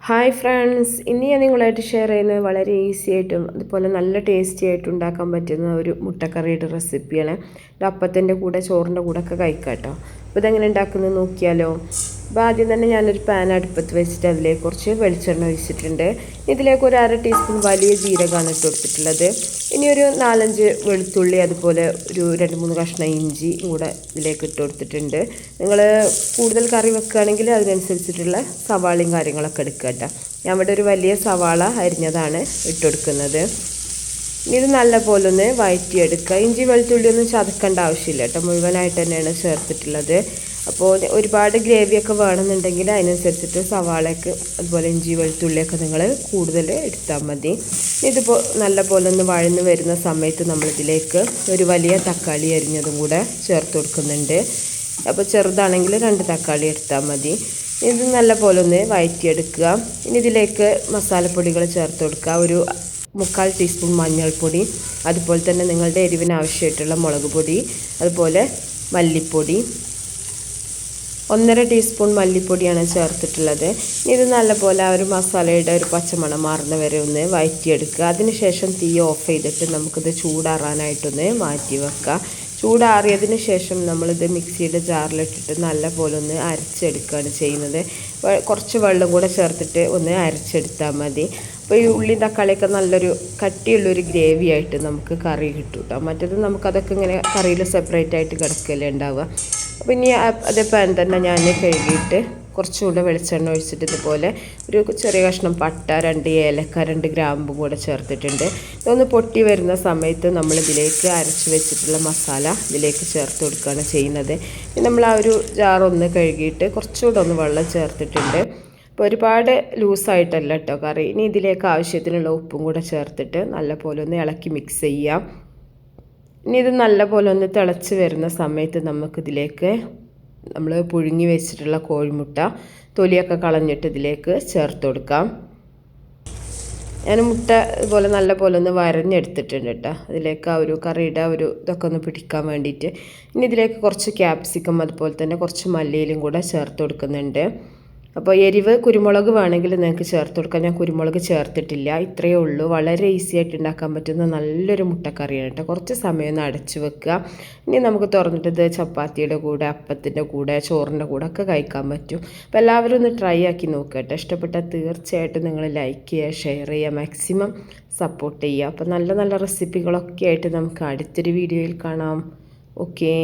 Hi friends, ഇന്ന് ഞാൻ നിങ്ങളായിട്ട് ഷെയർ ചെയ്യുന്നത് വളരെ ഈസി ആയിട്ടും അതുപോലെ നല്ല ടേസ്റ്റി ആയിട്ടും ഉണ്ടാക്കാൻ പറ്റുന്ന ഒരു മുട്ടക്കറിയുടെ റെസിപ്പിയാണ്. ഇത് അപ്പത്തിൻ്റെ കൂടെ ചോറിൻ്റെ കൂടെ ഒക്കെ കഴിക്കാം കേട്ടോ. അപ്പോൾ ഇതെങ്ങനെ ഉണ്ടാക്കുന്നത് നോക്കിയാലോ. അപ്പോൾ ആദ്യം തന്നെ ഞാനൊരു പാൻ അടുപ്പത്ത് വെച്ചിട്ട് അതിലേക്ക് കുറച്ച് വെളിച്ചെണ്ണ ഒഴിച്ചിട്ടുണ്ട്. ഇതിലേക്ക് ഒരു 1/2 ടീസ്പൂൺ വലിയ ജീരകമാണ് ഇട്ട് കൊടുത്തിട്ടുള്ളത്. ഇനി ഒരു 4-5 വെളുത്തുള്ളി, അതുപോലെ ഒരു 2-3 കഷ്ണം ഇഞ്ചി കൂടെ ഇതിലേക്ക് ഇട്ട് കൊടുത്തിട്ടുണ്ട്. നിങ്ങൾ കൂടുതൽ കറി വെക്കുകയാണെങ്കിൽ അതിനനുസരിച്ചിട്ടുള്ള സവാളയും കാര്യങ്ങളൊക്കെ എടുക്കുക കേട്ടോ. ഞാൻ ഇവിടെ ഒരു വലിയ സവാള അരിഞ്ഞതാണ് ഇട്ട് കൊടുക്കുന്നത്. ഇത് നല്ലപോലെ ഒന്ന് വഴറ്റിയെടുക്കുക. ഇഞ്ചി വെളുത്തുള്ളി ഒന്നും ചതക്കേണ്ട ആവശ്യമില്ല കേട്ടോ, മുഴുവനായിട്ട് തന്നെയാണ് ചേർത്തിട്ടുള്ളത്. അപ്പോൾ ഒരുപാട് ഗ്രേവിയൊക്കെ വേണമെന്നുണ്ടെങ്കിൽ അതിനനുസരിച്ചിട്ട് സവാളയൊക്കെ അതുപോലെ ഇഞ്ചി വെളുത്തുള്ളിയൊക്കെ നിങ്ങൾ കൂടുതൽ എടുത്താൽ മതി. ഇതിപ്പോൾ നല്ലപോലെ ഒന്ന് വഴന്ന് വരുന്ന സമയത്ത് നമ്മളിതിലേക്ക് ഒരു വലിയ തക്കാളി അരിഞ്ഞതും കൂടെ ചേർത്ത് കൊടുക്കുന്നുണ്ട്. അപ്പോൾ ചെറുതാണെങ്കിൽ 2 തക്കാളി എടുത്താൽ മതി. ഇത് നല്ലപോലെ ഒന്ന് വഴറ്റിയെടുക്കുക. ഇനി ഇതിലേക്ക് മസാലപ്പൊടികൾ ചേർത്ത് കൊടുക്കുക. ഒരു 3/4 ടീസ്പൂൺ മഞ്ഞൾപ്പൊടി, അതുപോലെ തന്നെ നിങ്ങളുടെ എരിവിന് ആവശ്യമായിട്ടുള്ള മുളക് പൊടി, അതുപോലെ മല്ലിപ്പൊടി, 1/2 ടീസ്പൂൺ മല്ലിപ്പൊടിയാണ് ചേർത്തിട്ടുള്ളത്. ഇത് നല്ലപോലെ ആ ഒരു മസാലയുടെ ഒരു പച്ചമണം മാറുന്ന വരെ ഒന്ന് വഴറ്റിയെടുക്കുക. അതിനുശേഷം തീ ഓഫ് ചെയ്തിട്ട് നമുക്കിത് ചൂടാറാനായിട്ടൊന്ന് മാറ്റി വെക്കുക. ചൂടാറിയതിന് ശേഷം നമ്മളിത് മിക്സിയുടെ ജാറിലിട്ടിട്ട് നല്ലപോലെ ഒന്ന് അരച്ചെടുക്കുകയാണ് ചെയ്യുന്നത്. കുറച്ച് വെള്ളം കൂടെ ചേർത്തിട്ട് ഒന്ന് അരച്ചെടുത്താൽ മതി. അപ്പോൾ ഈ ഉള്ളി തക്കാളിയൊക്കെ നല്ലൊരു കട്ടിയുള്ളൊരു ഗ്രേവി ആയിട്ട് നമുക്ക് കറി കിട്ടും കേട്ടോ. മറ്റേത് നമുക്കതൊക്കെ ഇങ്ങനെ കറിയിൽ സെപ്പറേറ്റ് ആയിട്ട് കിടക്കല്ലേ ഉണ്ടാവുക. അപ്പോൾ ഇനി അതേ പാൻ തന്നെ ഞാൻ കഴുകിയിട്ട് കുറച്ചുകൂടെ വെളിച്ചെണ്ണ ഒഴിച്ചിട്ട് ഇതുപോലെ ഒരു ചെറിയ കഷ്ണം പട്ട, 2 ഏലക്ക, 2 ഗ്രാമ്പും കൂടെ ചേർത്തിട്ടുണ്ട്. ഇതൊന്ന് പൊട്ടി വരുന്ന സമയത്ത് നമ്മളിതിലേക്ക് അരച്ച് വെച്ചിട്ടുള്ള മസാല ഇതിലേക്ക് ചേർത്ത് കൊടുക്കുകയാണ് ചെയ്യുന്നത്. നമ്മൾ ആ ഒരു ജാറൊന്ന് കഴുകിയിട്ട് കുറച്ചുകൂടെ ഒന്ന് വെള്ളം ചേർത്തിട്ടുണ്ട്. അപ്പോൾ ഒരുപാട് ലൂസായിട്ടല്ല കേട്ടോ കറി. ഇനി ഇതിലേക്ക് ആവശ്യത്തിനുള്ള ഉപ്പും കൂടെ ചേർത്തിട്ട് നല്ലപോലെ ഒന്ന് ഇളക്കി മിക്സ് ചെയ്യാം. ഇനി ഇത് നല്ലപോലെ ഒന്ന് തിളച്ച് വരുന്ന സമയത്ത് നമുക്കിതിലേക്ക് നമ്മൾ പുഴുങ്ങി വെച്ചിട്ടുള്ള കോഴിമുട്ട തൊലിയൊക്കെ കളഞ്ഞിട്ട് ഇതിലേക്ക് ചേർത്ത് കൊടുക്കാം. ഞാൻ മുട്ട ഇതുപോലെ നല്ലപോലെ ഒന്ന് വരഞ്ഞെടുത്തിട്ടുണ്ട് കേട്ടോ. അതിലേക്ക് ആ ഒരു കറിയുടെ ഒരു ഇതൊക്കെ ഒന്ന് പിടിക്കാൻ വേണ്ടിയിട്ട്. ഇനി ഇതിലേക്ക് കുറച്ച് ക്യാപ്സിക്കം, അതുപോലെ തന്നെ കുറച്ച് മല്ലിയിലും കൂടെ ചേർത്ത് കൊടുക്കുന്നുണ്ട്. അപ്പോൾ എരിവ് കുരുമുളക് വേണമെങ്കിൽ നിങ്ങൾക്ക് ചേർത്ത് കൊടുക്കാം. ഞാൻ കുരുമുളക് ചേർത്തിട്ടില്ല. ഇത്രയേ ഉള്ളൂ. വളരെ ഈസി ആയിട്ട് ഉണ്ടാക്കാൻ പറ്റുന്ന നല്ലൊരു മുട്ടക്കറിയാണ് കേട്ടോ. കുറച്ച് സമയം ഒന്ന് അടച്ച് വെക്കുക. ഇനി നമുക്ക് തുറന്നിട്ട് ഇത് ചപ്പാത്തിയുടെ കൂടെ, അപ്പത്തിൻ്റെ കൂടെ, ചോറിൻ്റെ കൂടെ ഒക്കെ കഴിക്കാൻ പറ്റും. അപ്പോൾ എല്ലാവരും ഒന്ന് ട്രൈ ആക്കി നോക്കുക കേട്ടോ. ഇഷ്ടപ്പെട്ടാൽ തീർച്ചയായിട്ടും നിങ്ങൾ ലൈക്ക് ചെയ്യുക, ഷെയർ ചെയ്യുക, മാക്സിമം സപ്പോർട്ട് ചെയ്യുക. അപ്പോൾ നല്ല നല്ല റെസിപ്പികളൊക്കെ ആയിട്ട് നമുക്ക് അടുത്തൊരു വീഡിയോയിൽ കാണാം. ഓക്കേ.